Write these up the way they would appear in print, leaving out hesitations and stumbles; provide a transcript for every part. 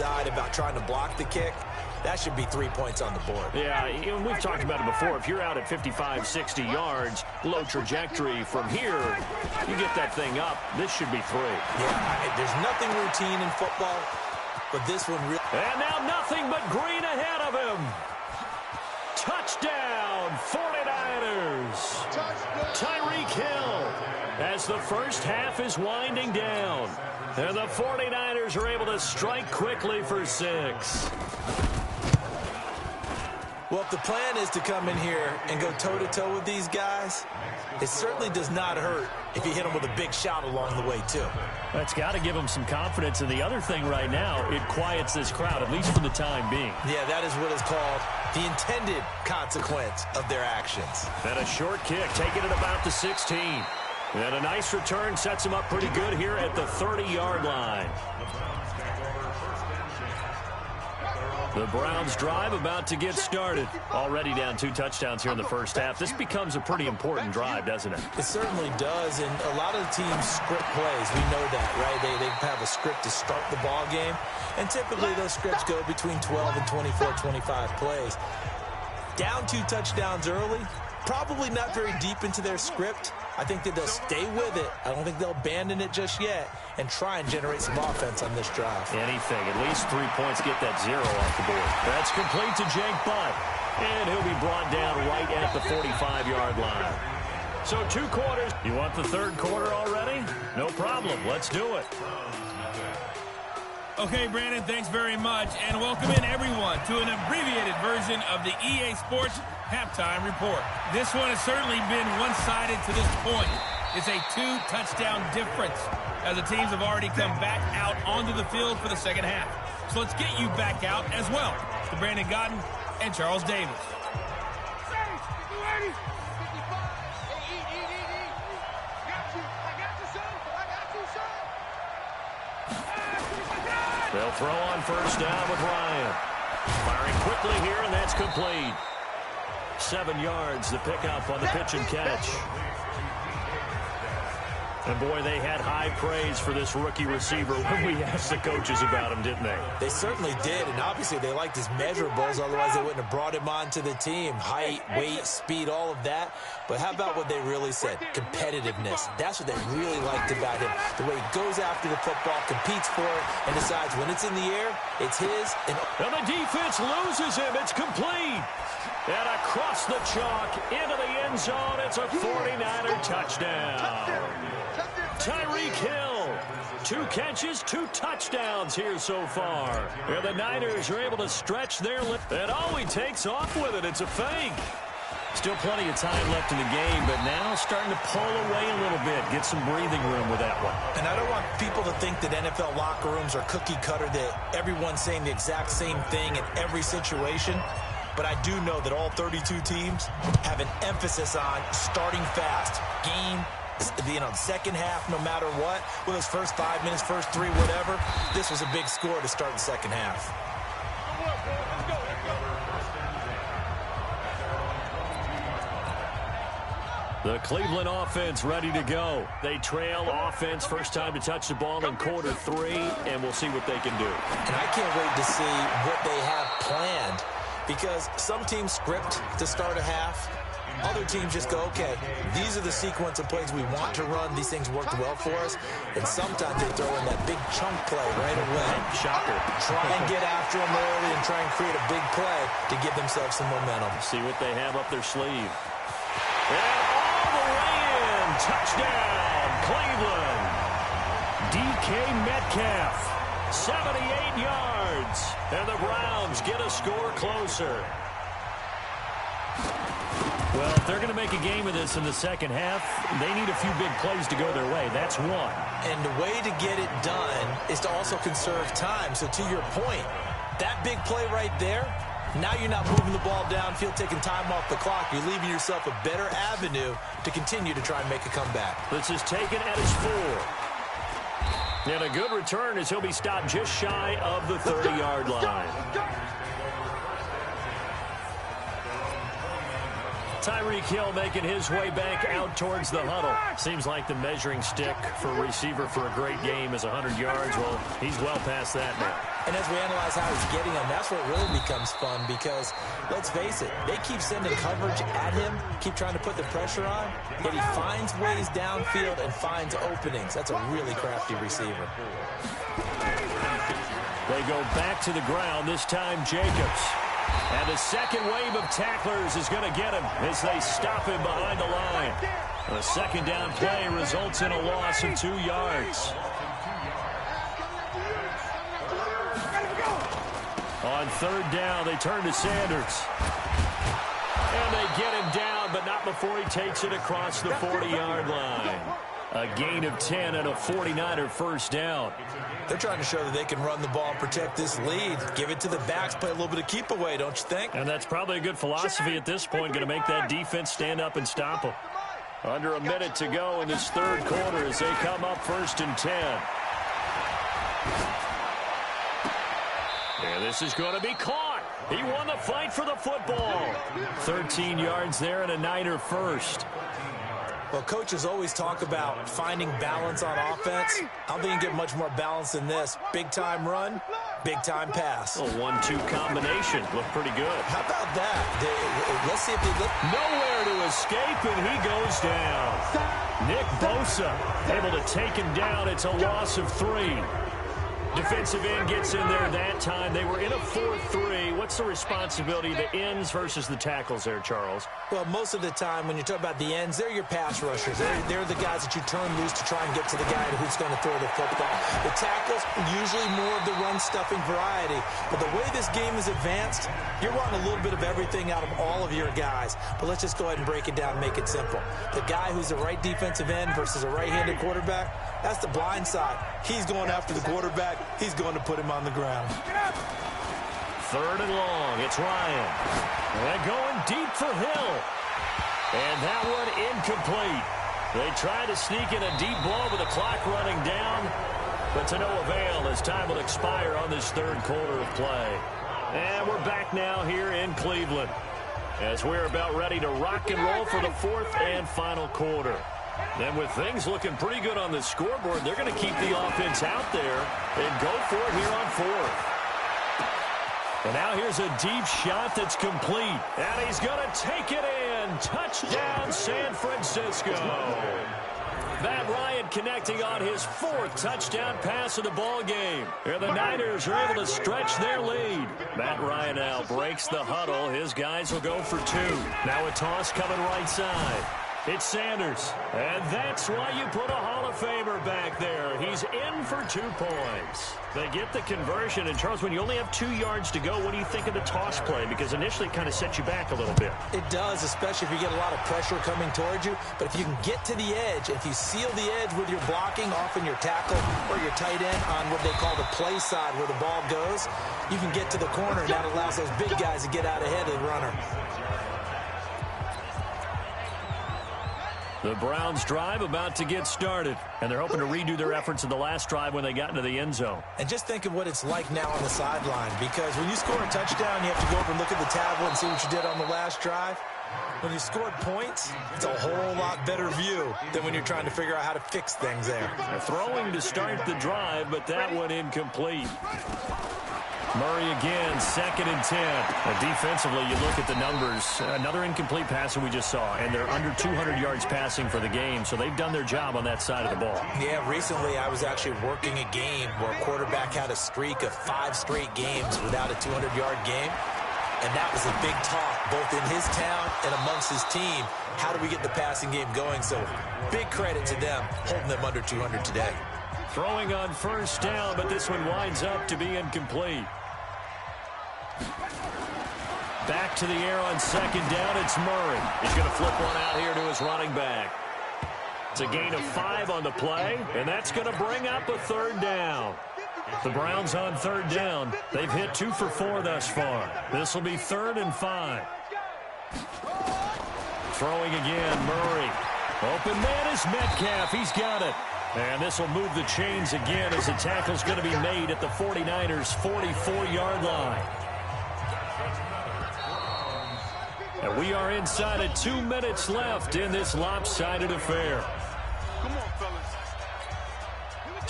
decide about trying to block the kick, that should be 3 points on the board. Yeah, we've talked about it before. If you're out at 55, 60 yards, low trajectory from here, you get that thing up, this should be 3. Yeah, there's nothing routine in football, but this one really... And now nothing but green ahead of him. Touchdown, 49ers. Tyreek Hill as the first half is winding down. And the 49ers are able to strike quickly for 6. Well, if the plan is to come in here and go toe-to-toe with these guys, it certainly does not hurt if you hit them with a big shot along the way, too. That's got to give them some confidence. And the other thing right now, it quiets this crowd, at least for the time being. Yeah, that is what is called the intended consequence of their actions. And a short kick, taking it about the 16. And a nice return sets him up pretty good here at the 30-yard line. The Browns drive about to get started. Already down 2 touchdowns here in the first half. This becomes a pretty important drive, doesn't it? It certainly does, and a lot of the teams script plays. We know that, right? They have a script to start the ball game, and typically those scripts go between 12 and 24, 25 plays. Down 2 touchdowns early, probably not very deep into their script. I think that they'll stay with it. I don't think they'll abandon it just yet and try and generate some offense on this drive. Anything. At least 3 points. Get that 0 off the board. That's complete to Jake Butt. And he'll be brought down right at the 45-yard line. So 2 quarters. You want the 3rd quarter already? No problem. Let's do it. Okay, Brandon, thanks very much. And welcome in, everyone, to an abbreviated version of the EA Sports Halftime Report. This one has certainly been one-sided to this point. It's a 2-touchdown difference as the teams have already come back out onto the field for the second half. So let's get you back out as well to Brandon Godden and Charles Davis. They'll throw on first down with Ryan. Firing quickly here, and that's complete. 7 yards, the pickup on the pitch and catch. And, boy, they had high praise for this rookie receiver when we asked the coaches about him, didn't they? They certainly did, and obviously they liked his measurables. Otherwise, they wouldn't have brought him onto the team. Height, weight, speed, all of that. But how about what they really said? Competitiveness. That's what they really liked about him. The way he goes after the football, competes for it, and decides when it's in the air, it's his. And the defense loses him. It's complete. And across the chalk into the end zone, it's a 49er touchdown. Tyreek Hill, 2 catches, 2 touchdowns here so far. And the Niners are able to stretch their lift. And oh, he takes off with it. It's a fake. Still plenty of time left in the game, but now starting to pull away a little bit. Get some breathing room with that one. And I don't want people to think that NFL locker rooms are cookie cutter, that everyone's saying the exact same thing in every situation. But I do know that all 32 teams have an emphasis on starting fast. Game, second half, no matter what. Whether it's first 5 minutes, first 3, whatever. This was a big score to start the second half. The Cleveland offense ready to go. They trail offense, first time to touch the ball in quarter 3, and we'll see what they can do. And I can't wait to see what they have planned, because some teams script to start a half. Other teams just go, okay, these are the sequence of plays we want to run. These things worked well for us. And sometimes they throw in that big chunk play right away. Shocker. Try and get after them early and try and create a big play to give themselves some momentum. See what they have up their sleeve. And all the way in. Touchdown, Cleveland. DK Metcalf, 78 yards. And the Browns get a score closer. Well, if they're going to make a game of this in the second half, they need a few big plays to go their way. That's one. And the way to get it done is to also conserve time. So to your point, that big play right there, now you're not moving the ball downfield, taking time off the clock. You're leaving yourself a better avenue to continue to try and make a comeback. This is taken at his 4. And a good return as he'll be stopped just shy of the 30-yard line. Tyreek Hill making his way back out towards the huddle. Seems like the measuring stick for a receiver for a great game is 100 yards. Well, he's well past that now. And as we analyze how he's getting them, that's where it really becomes fun because, let's face it, they keep sending coverage at him, keep trying to put the pressure on, yet he finds ways downfield and finds openings. That's a really crafty receiver. They go back to the ground, this time Jacobs. And the second wave of tacklers is going to get him as they stop him behind the line. A second down play results in a loss of 2 yards. On third down, they turn to Sanders. And they get him down, but not before he takes it across the 40-yard line. A gain of 10 and a 49er first down. They're trying to show that they can run the ball and protect this lead. Give it to the backs, play a little bit of keep away, don't you think? And that's probably a good philosophy at this point, going to make that defense stand up and stop them. Under a minute to go in this third quarter as they come up 1st and 10. And this is going to be caught. He won the fight for the football. 13 yards there and a Niner first. Well, coaches always talk about finding balance on offense. I don't think you can get much more balance than this. Big-time run, big-time pass. A 1-2 combination. Looked pretty good. How about that? Let's see if they look. Nowhere to escape, and he goes down. Nick Bosa able to take him down. It's a loss of 3. Defensive end gets in there that time. They were in a 4-3. What's the responsibility of the ends versus the tackles there, Charles? Well, most of the time when you talk about the ends, they're your pass rushers. They're the guys that you turn loose to try and get to the guy who's going to throw the football. The tackles, usually more of the run-stuffing variety. But the way this game is advanced, you're wanting a little bit of everything out of all of your guys. But let's just go ahead and break it down and make it simple. The guy who's the right defensive end versus a right-handed quarterback, that's the blind side. He's going after the quarterback. He's going to put him on the ground. 3rd and long. It's Ryan. And going deep for Hill. And that one incomplete. They try to sneak in a deep ball with the clock running down, but to no avail as time will expire on this third quarter of play. And we're back now here in Cleveland as we're about ready to rock and roll for the 4th and final quarter. Then with things looking pretty good on the scoreboard, they're going to keep the offense out there and go for it here on 4th. And now here's a deep shot that's complete. And he's going to take it in. Touchdown, San Francisco. Matt Ryan connecting on his 4th touchdown pass of the ball game. And the Niners are able to stretch their lead. Matt Ryan now breaks the huddle. His guys will go for 2. Now a toss coming right side. It's Sanders, and that's why you put a Hall of Famer back there. He's in for 2 points. They get the conversion, and Charles, when you only have 2 yards to go, what do you think of the toss play? Because initially it kind of sets you back a little bit. It does, especially if you get a lot of pressure coming towards you. But if you can get to the edge, if you seal the edge with your blocking, often your tackle or your tight end on what they call the play side where the ball goes, you can get to the corner, and that allows those big guys to get out ahead of the runner. The Browns drive about to get started, and they're hoping to redo their efforts in the last drive when they got into the end zone. And just think of what it's like now on the sideline, because when you score a touchdown, you have to go over and look at the tablet and see what you did on the last drive. When you scored points, it's a whole lot better view than when you're trying to figure out how to fix things there. They're throwing to start the drive, but that one incomplete. Murray again, 2nd and 10. Defensively, you look at the numbers. Another incomplete pass that we just saw, and they're under 200 yards passing for the game, so they've done their job on that side of the ball. Yeah, recently I was actually working a game where a quarterback had a streak of 5 straight games without a 200-yard game, and that was a big talk, both in his town and amongst his team. How do we get the passing game going? So big credit to them, holding them under 200 today. Throwing on first down, but this one winds up to be incomplete. Back to the air on 2nd down, it's Murray. He's going to flip one out here to his running back. It's a gain of 5 on the play, and that's going to bring up a 3rd down. The Browns on 3rd down. They've hit 2 for 4 thus far. This will be 3rd and 5. Throwing again, Murray. Open man is Metcalf. He's got it. And this will move the chains again as the tackle's going to be made at the 49ers' 44-yard line. And we are inside of 2 minutes left in this lopsided affair.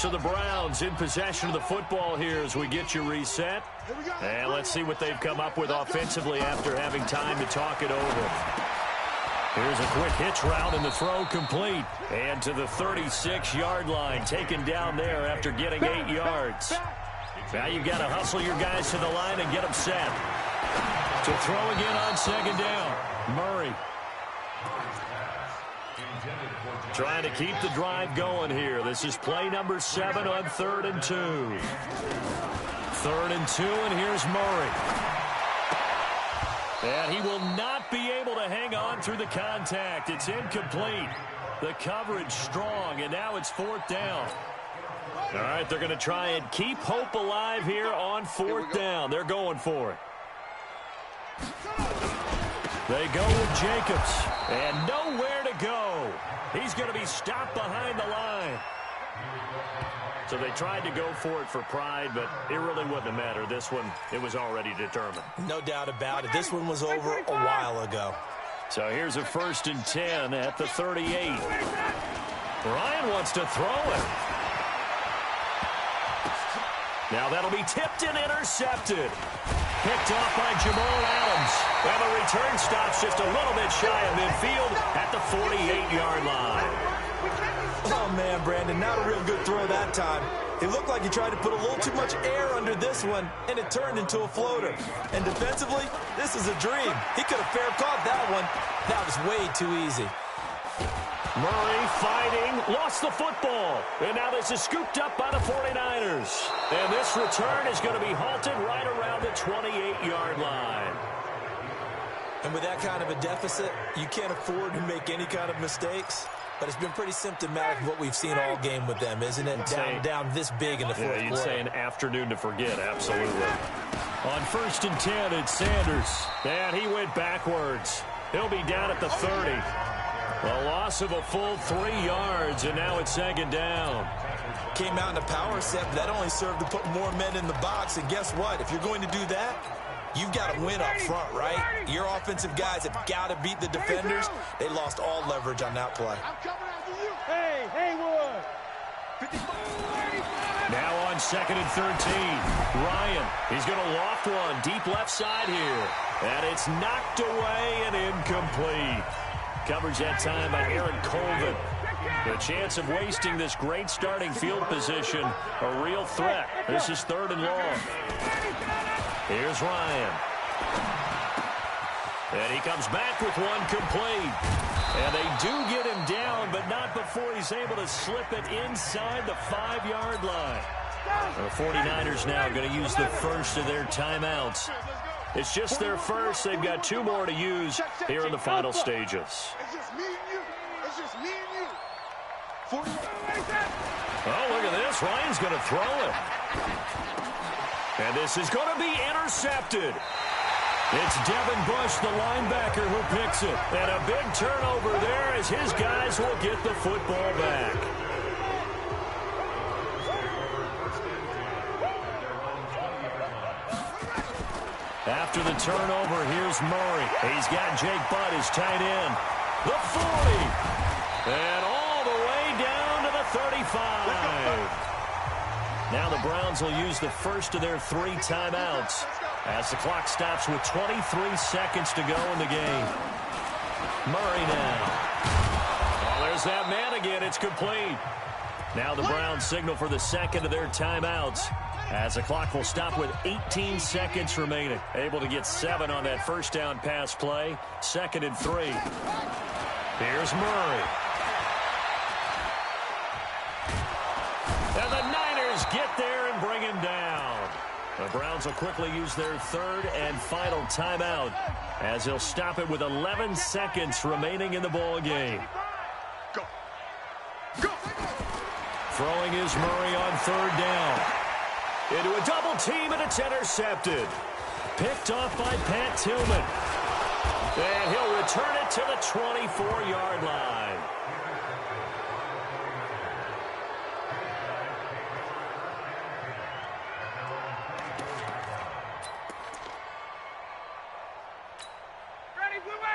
So the Browns in possession of the football here as we get you reset. And let's see what they've come up with offensively after having time to talk it over. Here's a quick hitch route and the throw complete. And to the 36-yard line, taken down there after getting 8 yards. Now you've got to hustle your guys to the line and get them set. To throw again on second down. Murray. Trying to keep the drive going here. This is play number 7 on 3rd and 2. 3rd and 2, and here's Murray. And he will not be able to hang on through the contact. It's incomplete. The coverage strong, and now it's 4th down. All right, they're going to try and keep hope alive here on 4th down. They're going for it. They go with Jacobs, and nowhere to go. He's going to be stopped behind the line. So they tried to go for it for pride, but it really wouldn't have mattered. This one, it was already determined. No doubt about it. This one was over a while ago. So here's a 1st and 10 at the 38. Ryan wants to throw it. Now that'll be tipped and intercepted. Picked off by Jamal Adams. And the return stops just a little bit shy of midfield at the 48-yard line. Oh, man, Brandon, not a real good throw that time. It looked like he tried to put a little too much air under this one, and it turned into a floater. And defensively, this is a dream. He could have fair caught that one. That was way too easy. Murray fighting, lost the football. And now this is scooped up by the 49ers. And this return is going to be halted right around the 28-yard line. And with that kind of a deficit, you can't afford to make any kind of mistakes. But it's been pretty symptomatic of what we've seen all game with them, isn't it? Down this big in the fourth quarter. You'd say an afternoon to forget, absolutely. On 1st and 10, it's Sanders. And he went backwards. He'll be down at the 30. A loss of a full 3 yards, and now it's 2nd down. Came out in a power set, but that only served to put more men in the box. And guess what? If you're going to do that, you've got to win up front, right? Your offensive guys have got to beat the defenders. They lost all leverage on that play. Hey, Haywood. Now on 2nd and 13. Ryan, he's going to loft one deep left side here. And it's knocked away and incomplete. Coverage that time by Aaron Colvin. The chance of wasting this great starting field position, a real threat. This is 3rd and long. Here's Ryan. And he comes back with one complete. And they do get him down, but not before he's able to slip it inside the 5-yard line. The 49ers now going to use the first of their timeouts. It's just their first. They've got 2 more to use here in the final stages. It's just me and you. It's just me and you. Oh, look at this. Ryan's going to throw it. And this is going to be intercepted. It's Devin Bush, the linebacker, who picks it. And a big turnover there as his guys will get the football back. After the turnover, here's Murray. He's got Jake Butt, his tight end. The 40. And all the way down to the 35. Now the Browns will use the first of their 3 timeouts as the clock stops with 23 seconds to go in the game. Murray now. Oh, there's that man again. It's complete. Now the Browns signal for the second of their timeouts as the clock will stop with 18 seconds remaining. Able to get 7 on that first down pass play. 2nd and 3. Here's Murray. And the Niners get there and bring him down. The Browns will quickly use their 3rd and final timeout as they'll stop it with 11 seconds remaining in the ball game. Go. Go. Throwing is Murray on 3rd down. Into a double team, and it's intercepted. Picked off by Pat Tillman. And he'll return it to the 24-yard line.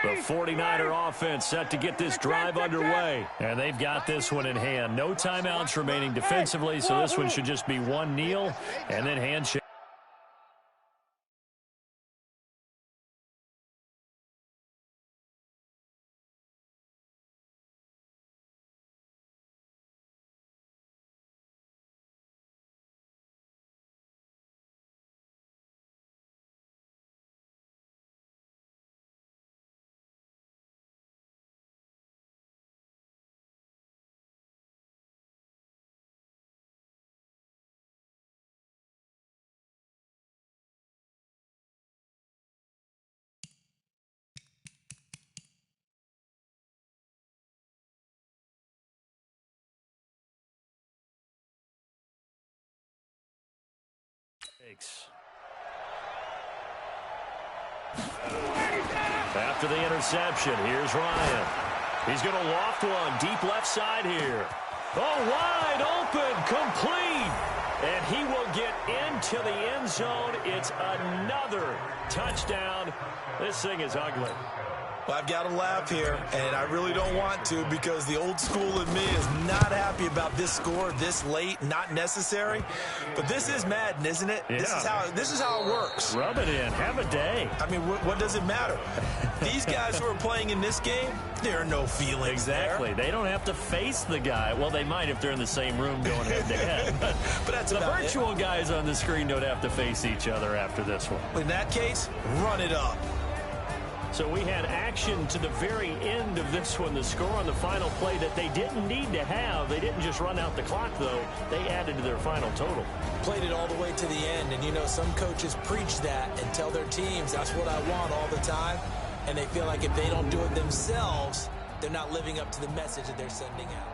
The 49er offense set to get this drive underway. And they've got this one in hand. No timeouts remaining defensively, so this one should just be one kneel and then handshake. After the interception, here's Ryan. He's going to loft one deep left side here. Oh, wide open, complete. And he will get into the end zone. It's another touchdown. This thing is ugly. Well, I've got to laugh here, and I really don't want to because the old school in me is not happy about this score this late, not necessary. But this is Madden, isn't it? Yeah. This is how it works. Rub it in. Have a day. I mean, what does it matter? These guys who are playing in this game, there are no feelings Exactly. there. They don't have to face the guy. Well, they might if they're in the same room going head-to-head. But that's the about virtual it. guys on the screen don't have to face each other after this one. In that case, run it up. So we had action to the very end of this one. The score on the final play that they didn't need to have. They didn't just run out the clock, though. They added to their final total. Played it all the way to the end, and you know, some coaches preach that and tell their teams that's what I want all the time, and they feel like if they don't do it themselves, they're not living up to the message that they're sending out.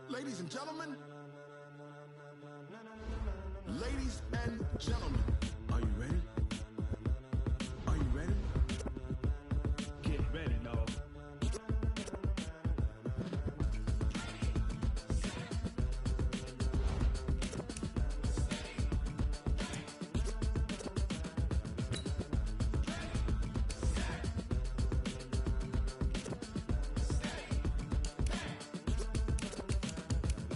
Ladies and gentlemen, are you ready? Are you ready? Get ready, dog.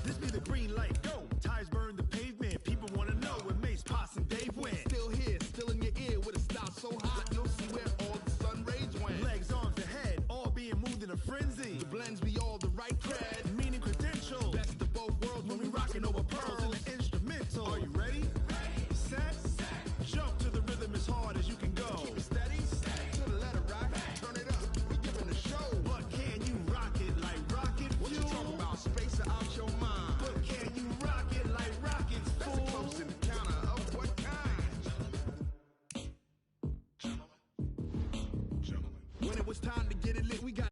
This be the green light, go. Tires burn the pavement. People want to know where Mace, Poss, and Dave went. Still here, still in your ear with a style so hot, you'll see where all the sun rays went. Legs, arms, and head, all being moved in a frenzy. The blends be all the right cred, meaning credentials. Best of both worlds when we rockin' over pearls in the instrumental. Are you ready? Set. Jump to the rhythm as hard as you can go. Keep it steady. To the letter rock. Turn it up. We giving a show. But can you rock it like rocket fuel? What you talking about? Space it out your mind. But can you rock it like rockets, fool? That's a close encounter of what kind? Gentlemen. When it was time to get it lit, we got